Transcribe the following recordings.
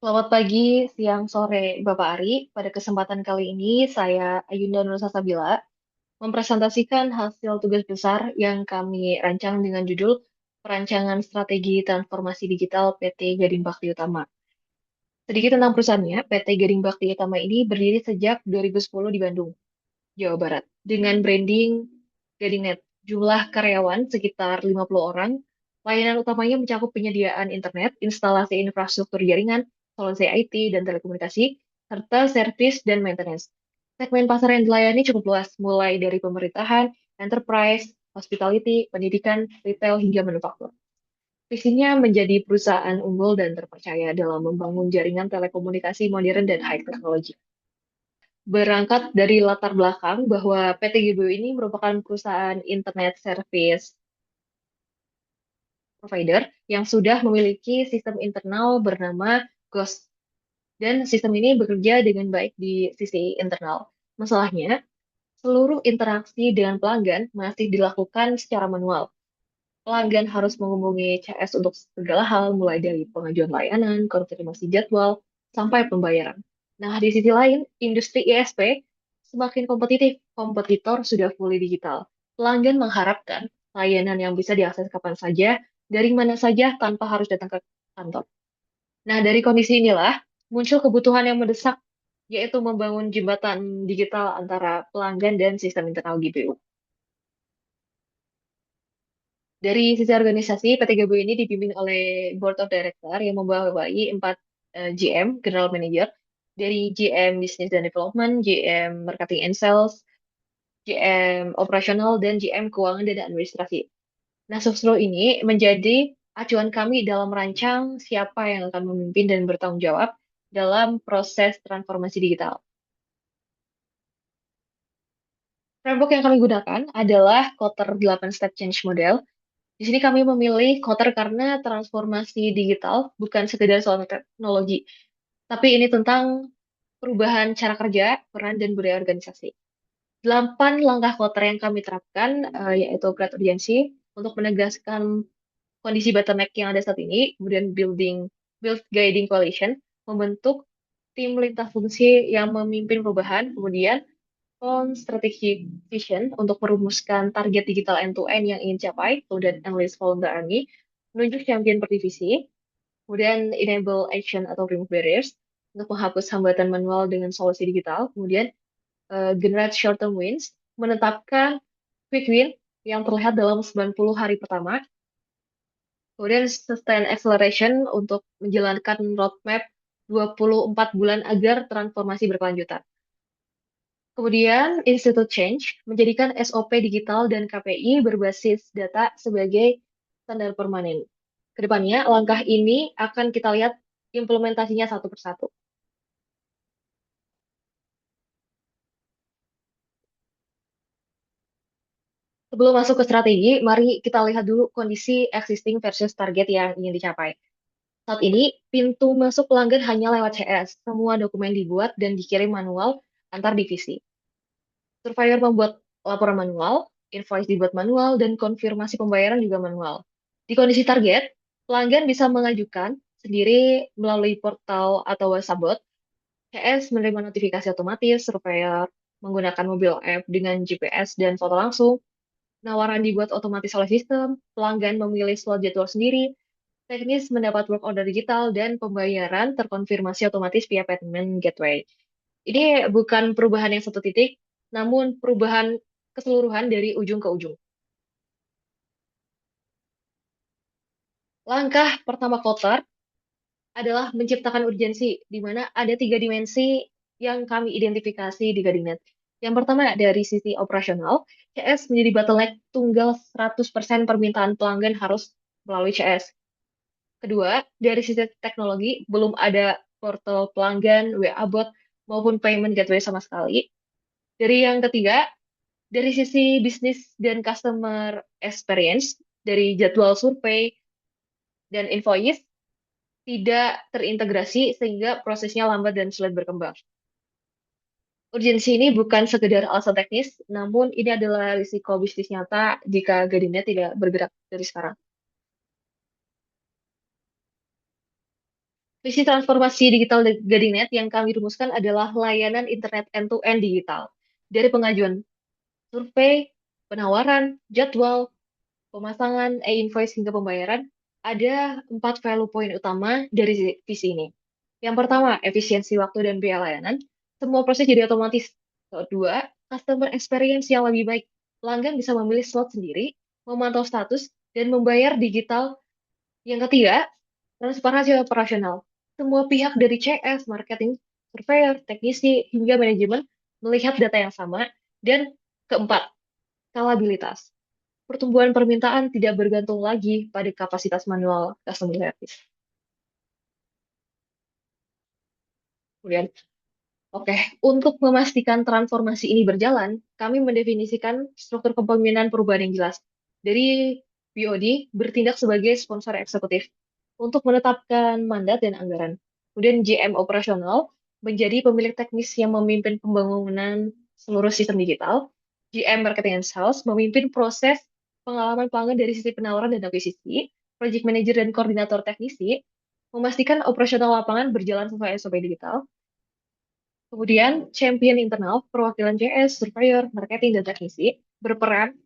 Selamat pagi, siang, sore, Bapak Ari. Pada kesempatan kali ini, saya Ayunda Nur Salsabila mempresentasikan hasil tugas besar yang kami rancang dengan judul Perancangan Strategi Transformasi Digital PT Gading Bakti Utama. Sedikit tentang perusahaannya, PT Gading Bakti Utama ini berdiri sejak 2010 di Bandung, Jawa Barat, dengan branding GadingNet. Jumlah karyawan sekitar 50 orang. Layanan utamanya mencakup penyediaan internet, instalasi infrastruktur jaringan, solusi IT dan telekomunikasi, serta servis dan maintenance. Segmen pasar yang dilayani cukup luas, mulai dari pemerintahan, enterprise, hospitality, pendidikan, retail, hingga manufaktur. Visinya menjadi perusahaan unggul dan terpercaya dalam membangun jaringan telekomunikasi modern dan high technology. Berangkat dari latar belakang bahwa PT GBU ini merupakan perusahaan internet service provider yang sudah memiliki sistem internal bernama Ghost. Dan sistem ini bekerja dengan baik di sisi internal. Masalahnya, seluruh interaksi dengan pelanggan masih dilakukan secara manual. Pelanggan harus menghubungi CS untuk segala hal, mulai dari pengajuan layanan, konfirmasi jadwal, sampai pembayaran. Nah, di sisi lain, industri ISP semakin kompetitif. Kompetitor sudah fully digital. Pelanggan mengharapkan layanan yang bisa diakses kapan saja, dari mana saja, tanpa harus datang ke kantor. Nah, dari kondisi inilah, muncul kebutuhan yang mendesak, yaitu membangun jembatan digital antara pelanggan dan sistem internal GPU. Dari sisi organisasi, PT Gabus ini dipimpin oleh Board of Director yang membawahi 4 GM, General Manager, dari GM Business dan Development, GM Marketing and Sales, GM Operasional, dan GM Keuangan dan Administrasi. Nah, Sosro ini menjadi acuan kami dalam merancang siapa yang akan memimpin dan bertanggung jawab dalam proses transformasi digital. Framework yang kami gunakan adalah Kotter 8 Step Change Model. Di sini kami memilih Kotter karena transformasi digital bukan sekedar soal teknologi, tapi ini tentang perubahan cara kerja, peran, dan budaya organisasi. 8 langkah Kotter yang kami terapkan, yaitu Great Urgency, untuk menegaskan kondisi bottleneck yang ada saat ini, kemudian build guiding coalition, membentuk tim lintas fungsi yang memimpin perubahan, kemudian on strategic vision untuk merumuskan target digital end-to-end yang ingin capai, kemudian analyst volunteer army, menunjuk champion per divisi, kemudian enable action atau remove barriers untuk menghapus hambatan manual dengan solusi digital, kemudian generate short-term wins, menetapkan quick win yang terlihat dalam 90 hari pertama, kemudian sustain acceleration untuk menjalankan roadmap 24 bulan agar transformasi berkelanjutan. Kemudian, Institute Change menjadikan SOP digital dan KPI berbasis data sebagai standar permanen. Kedepannya, langkah ini akan kita lihat implementasinya satu persatu. Sebelum masuk ke strategi, mari kita lihat dulu kondisi existing versus target yang ingin dicapai. Saat ini, pintu masuk pelanggan hanya lewat CS. Semua dokumen dibuat dan dikirim manual antar divisi. Surveyor membuat laporan manual, invoice dibuat manual, dan konfirmasi pembayaran juga manual. Di kondisi target, pelanggan bisa mengajukan sendiri melalui portal atau WhatsApp bot. CS menerima notifikasi otomatis, surveyor menggunakan mobil app dengan GPS dan foto langsung, penawaran dibuat otomatis oleh sistem, pelanggan memilih slot jadwal sendiri, teknis mendapat work order digital, dan pembayaran terkonfirmasi otomatis via payment gateway. Ini bukan perubahan yang satu titik, namun perubahan keseluruhan dari ujung ke ujung. Langkah pertama Kotar adalah menciptakan urgensi, di mana ada 3 dimensi yang kami identifikasi di Gadingnet. Yang pertama dari sisi operasional, CS menjadi bottleneck tunggal 100% permintaan pelanggan harus melalui CS. Kedua, dari sisi teknologi, belum ada portal pelanggan, WA bot, maupun payment gateway sama sekali. Dari yang ketiga, dari sisi bisnis dan customer experience, dari jadwal survei dan invoice, tidak terintegrasi sehingga prosesnya lambat dan sulit berkembang. Urgensi ini bukan sekedar alasan teknis, namun ini adalah risiko bisnis nyata jika Gadinda tidak bergerak dari sekarang. Visi transformasi digital Gadinet yang kami rumuskan adalah layanan internet end-to-end digital. Dari pengajuan survei, penawaran, jadwal, pemasangan, e-invoice hingga pembayaran, ada 4 value point utama dari visi ini. Yang pertama, efisiensi waktu dan biaya layanan. Semua proses jadi otomatis. Kedua, customer experience yang lebih baik. Pelanggan bisa memilih slot sendiri, memantau status, dan membayar digital. Yang ketiga, transparansi operasional. Semua pihak dari CS, marketing, surveyor, teknisi, hingga manajemen melihat data yang sama. Dan keempat, skalabilitas. Pertumbuhan permintaan tidak bergantung lagi pada kapasitas manual customer service. Kemudian, oke, untuk memastikan transformasi ini berjalan, kami mendefinisikan struktur kepemimpinan perubahan yang jelas. Dari BOD bertindak sebagai sponsor eksekutif untuk menetapkan mandat dan anggaran. Kemudian GM operasional menjadi pemilik teknis yang memimpin pembangunan seluruh sistem digital. GM marketing and sales memimpin proses pengalaman pelanggan dari sisi penawaran dan akuisisi. Project manager dan koordinator teknisi memastikan operasional lapangan berjalan sesuai SOP digital. Kemudian, champion internal, perwakilan CS, surveyor, marketing, dan teknisi berperan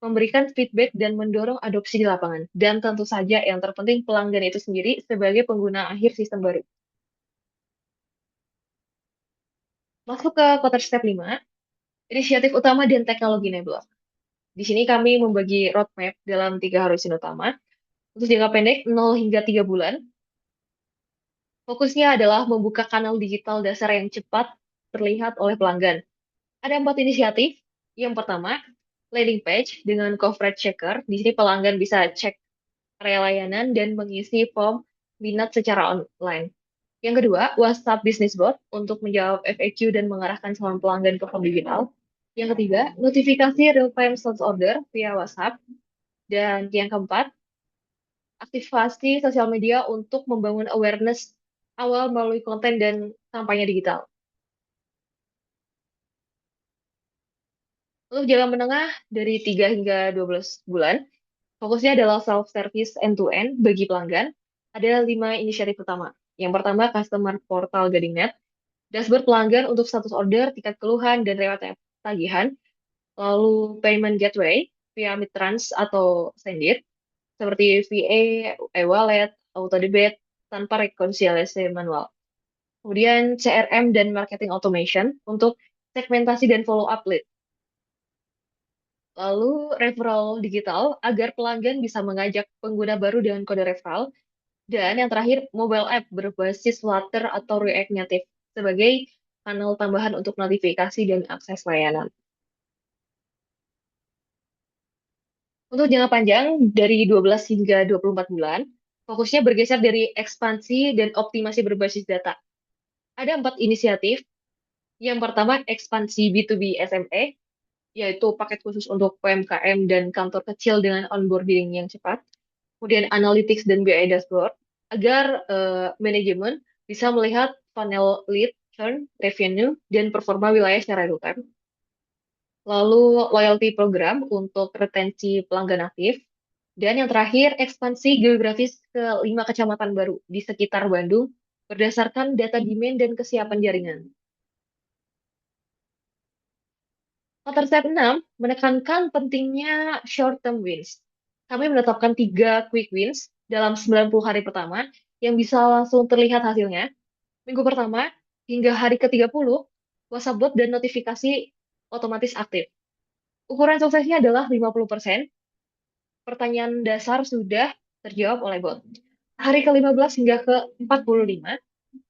memberikan feedback dan mendorong adopsi di lapangan. Dan tentu saja yang terpenting pelanggan itu sendiri sebagai pengguna akhir sistem baru. Masuk ke quarter step 5, inisiatif utama dan teknologi enabler. Di sini kami membagi roadmap dalam 3 horizon utama. Untuk jangka pendek 0 hingga 3 bulan, fokusnya adalah membuka kanal digital dasar yang cepat terlihat oleh pelanggan. Ada 4 inisiatif. Yang pertama, landing page dengan coverage checker. Di sini pelanggan bisa cek area layanan dan mengisi form minat secara online. Yang kedua, WhatsApp Business Bot untuk menjawab FAQ dan mengarahkan calon pelanggan ke form digital. Yang ketiga, notifikasi real-time sales order via WhatsApp. Dan yang keempat, aktivasi sosial media untuk membangun awareness awal melalui konten dan kampanye digital. Untuk jangka menengah dari 3 hingga 12 bulan, fokusnya adalah self-service end-to-end bagi pelanggan. Ada 5 inisiatif utama. Yang pertama, customer portal Gading.net, dashboard pelanggan untuk status order, tingkat keluhan, dan reward tagihan. Lalu payment gateway via Midtrans atau Sendit, seperti VA, e-wallet, auto debit, tanpa rekonsiliasi manual. Kemudian CRM dan marketing automation untuk segmentasi dan follow up lead. Lalu referral digital agar pelanggan bisa mengajak pengguna baru dengan kode referral. Dan yang terakhir, mobile app berbasis Flutter atau React Native sebagai kanal tambahan untuk notifikasi dan akses layanan. Untuk jangka panjang, dari 12 hingga 24 bulan, fokusnya bergeser dari ekspansi dan optimasi berbasis data. Ada 4 inisiatif. Yang pertama, ekspansi B2B SME, yaitu paket khusus untuk UMKM dan kantor kecil dengan onboarding yang cepat. Kemudian analytics dan BI dashboard, agar manajemen bisa melihat funnel lead, churn, revenue, dan performa wilayah secara real time. Lalu loyalty program untuk retensi pelanggan aktif. Dan yang terakhir, ekspansi geografis ke 5 kecamatan baru di sekitar Bandung berdasarkan data demand dan kesiapan jaringan. Faktor step 6 menekankan pentingnya short-term wins. Kami menetapkan 3 quick wins dalam 90 hari pertama yang bisa langsung terlihat hasilnya. Minggu pertama hingga hari ke-30, WhatsApp bot dan notifikasi otomatis aktif. Ukuran suksesnya adalah 50%. Pertanyaan dasar sudah terjawab oleh bot. Hari ke-15 hingga ke-45,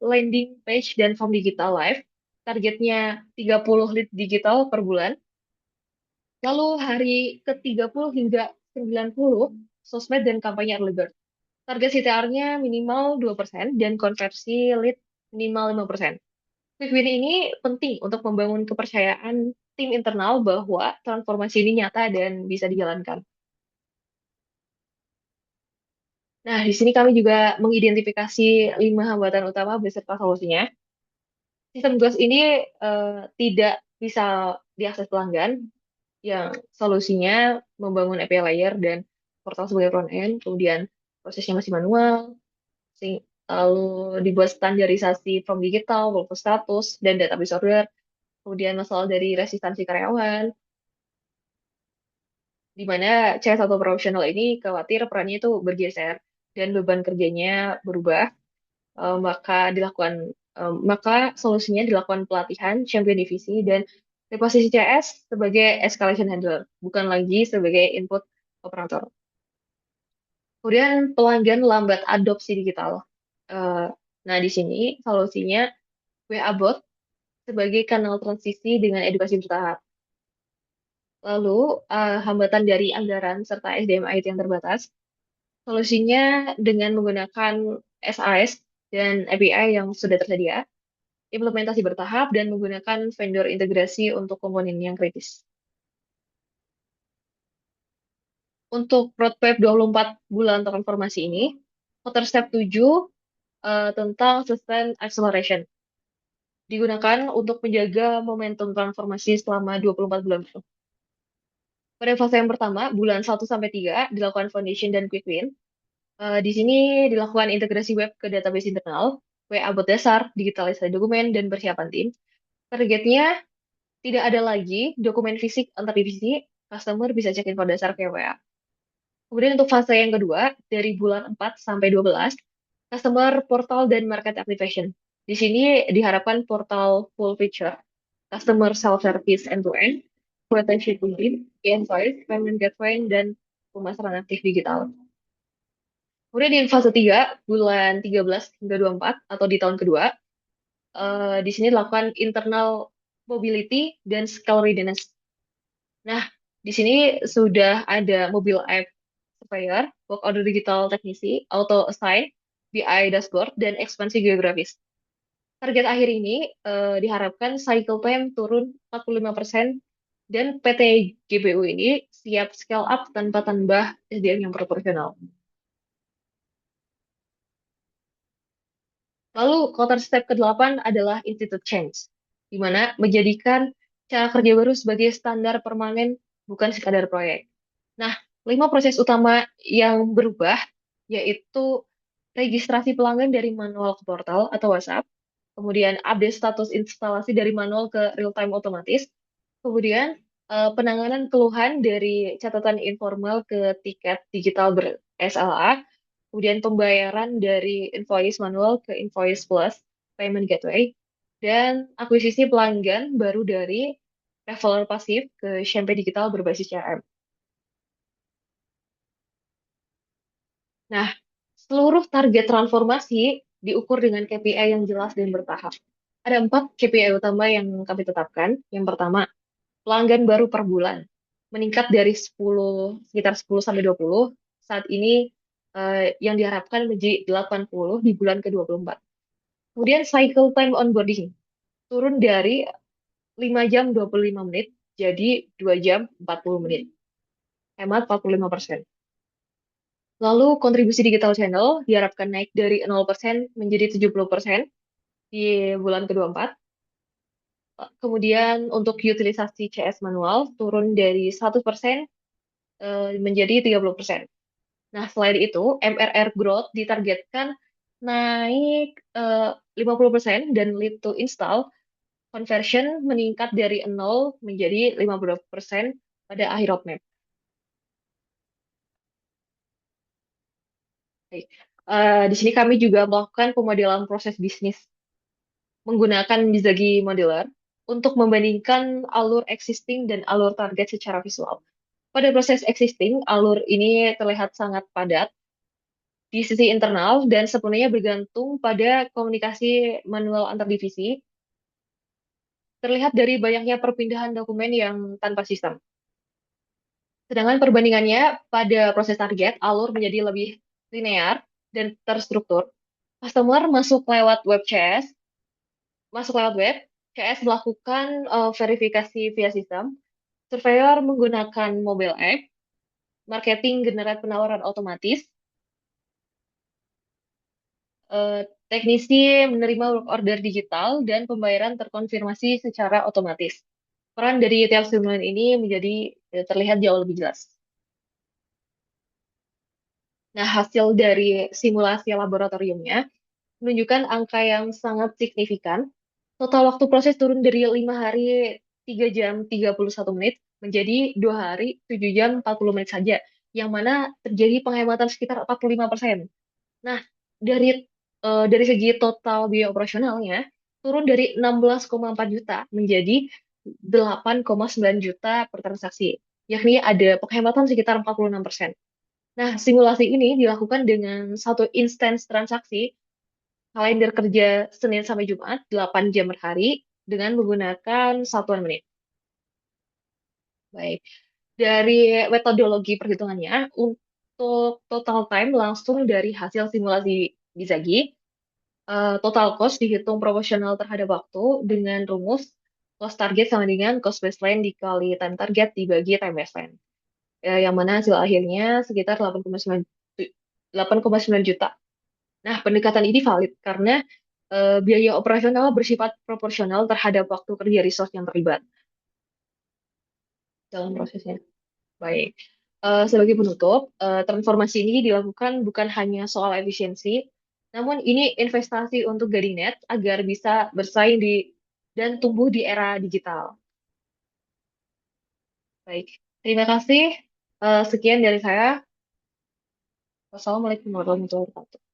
landing page dan form digital live. Targetnya 30 lead digital per bulan. Lalu hari ke-30 hingga 90, sosmed dan kampanye early bird. Target CTR-nya minimal 2% dan konversi lead minimal 5%. Quick win ini penting untuk membangun kepercayaan tim internal bahwa transformasi ini nyata dan bisa dijalankan. Nah, di sini kami juga mengidentifikasi 5 hambatan utama beserta solusinya. Sistem GOS ini tidak bisa diakses pelanggan, yang solusinya membangun API layer dan portal sebagai front end, kemudian prosesnya masih manual, lalu dibuat standarisasi from digital, workflow status, dan database order, kemudian masalah dari resistansi karyawan, di mana C1 profesional ini khawatir perannya itu bergeser dan beban kerjanya berubah, maka solusinya dilakukan pelatihan champion divisi dan reposisi CS sebagai escalation handler, bukan lagi sebagai input operator. Kemudian pelanggan lambat adopsi digital. Eh, nah, di sini solusinya WA Bot sebagai kanal transisi dengan edukasi bertahap. Lalu, hambatan dari anggaran serta SDM IT yang terbatas. Solusinya dengan menggunakan SAS dan API yang sudah tersedia, implementasi bertahap, dan menggunakan vendor integrasi untuk komponen yang kritis. Untuk roadmap 24 bulan transformasi ini, Quarter Step 7 tentang Sustain Acceleration digunakan untuk menjaga momentum transformasi selama 24 bulan itu. Pada fase yang pertama, bulan 1 sampai 3 dilakukan foundation dan quick win. Di sini dilakukan integrasi web ke database internal, WA bot dasar, digitalisasi dokumen, dan persiapan tim. Targetnya tidak ada lagi dokumen fisik antar divisi, customer bisa cek info dasar ke WA. Kemudian untuk fase yang kedua, dari bulan 4 sampai 12, customer portal dan market activation. Di sini diharapkan portal full feature, customer self-service end-to-end, retention engine, e-invoice, payment gateway, dan pemasaran aktif digital. Kemudian di fase 3, bulan 13 hingga 24, atau di tahun kedua, di sini dilakukan internal mobility dan scale readiness. Nah, di sini sudah ada mobile app supplier, work order digital teknisi, auto assign, BI dashboard, dan ekspansi geografis. Target akhir ini diharapkan cycle time turun 45% dan PT GPU ini siap scale up tanpa tambah SDM yang proporsional. Lalu quarter step ke-8 adalah institute change, di mana menjadikan cara kerja baru sebagai standar permanen, bukan sekadar proyek. Nah, 5 proses utama yang berubah yaitu registrasi pelanggan dari manual ke portal atau WhatsApp, kemudian update status instalasi dari manual ke real-time otomatis, kemudian penanganan keluhan dari catatan informal ke tiket digital ber-SLA, kemudian pembayaran dari invoice manual ke invoice plus payment gateway, dan akuisisi pelanggan baru dari referral pasif ke Champagne Digital berbasis CRM. Nah, seluruh target transformasi diukur dengan KPI yang jelas dan bertahap. Ada 4 KPI utama yang kami tetapkan. Yang pertama, pelanggan baru per bulan meningkat dari 10, sekitar 10 sampai 20. Saat ini yang diharapkan menjadi 80 di bulan ke-24. Kemudian cycle time onboarding turun dari 5 jam 25 menit jadi 2 jam 40 menit. Hemat 45%. Lalu kontribusi digital channel diharapkan naik dari 0% menjadi 70% di bulan ke-24. Kemudian untuk utilisasi CS manual turun dari 1% menjadi 30%. Nah, selain itu, MRR growth ditargetkan naik 50% dan lead to install conversion meningkat dari 0 menjadi 50% pada akhir roadmap. Oke. Di sini kami juga melakukan pemodelan proses bisnis menggunakan Mizagi Modeler untuk membandingkan alur existing dan alur target secara visual. Pada proses existing, alur ini terlihat sangat padat di sisi internal dan sepenuhnya bergantung pada komunikasi manual antar divisi, terlihat dari banyaknya perpindahan dokumen yang tanpa sistem. Sedangkan perbandingannya pada proses target, alur menjadi lebih linear dan terstruktur. Customer masuk lewat web, CS melakukan verifikasi via sistem, surveyor menggunakan mobile app, marketing generate penawaran otomatis, teknisi menerima work order digital, dan pembayaran terkonfirmasi secara otomatis. Peran dari tiap streamline ini menjadi terlihat jauh lebih jelas. Nah, hasil dari simulasi laboratoriumnya, menunjukkan angka yang sangat signifikan. Total waktu proses turun dari 5 hari 3 jam 31 menit menjadi 2 hari 7 jam 40 menit saja, yang mana terjadi penghematan sekitar 45%. Nah, dari dari segi total biaya operasionalnya turun dari 16,4 juta menjadi 8,9 juta per transaksi, yakni ada penghematan sekitar 46%. Nah, simulasi ini dilakukan dengan satu instance transaksi kalender kerja Senin sampai Jumat 8 jam per hari dengan menggunakan satuan menit. Baik. Dari metodologi perhitungannya, untuk total time langsung dari hasil simulasi Bizagi, total cost dihitung proporsional terhadap waktu dengan rumus cost target sama dengan cost baseline dikali time target dibagi time baseline. Yang mana hasil akhirnya sekitar 8,9 juta. Nah, pendekatan ini valid karena biaya operasional bersifat proporsional terhadap waktu kerja resource yang terlibat dalam prosesnya. Baik. Sebagai penutup, transformasi ini dilakukan bukan hanya soal efisiensi, namun ini investasi untuk Gadinet agar bisa bersaing dan tumbuh di era digital. Baik. Terima kasih. Sekian dari saya. Wassalamualaikum warahmatullahi wabarakatuh.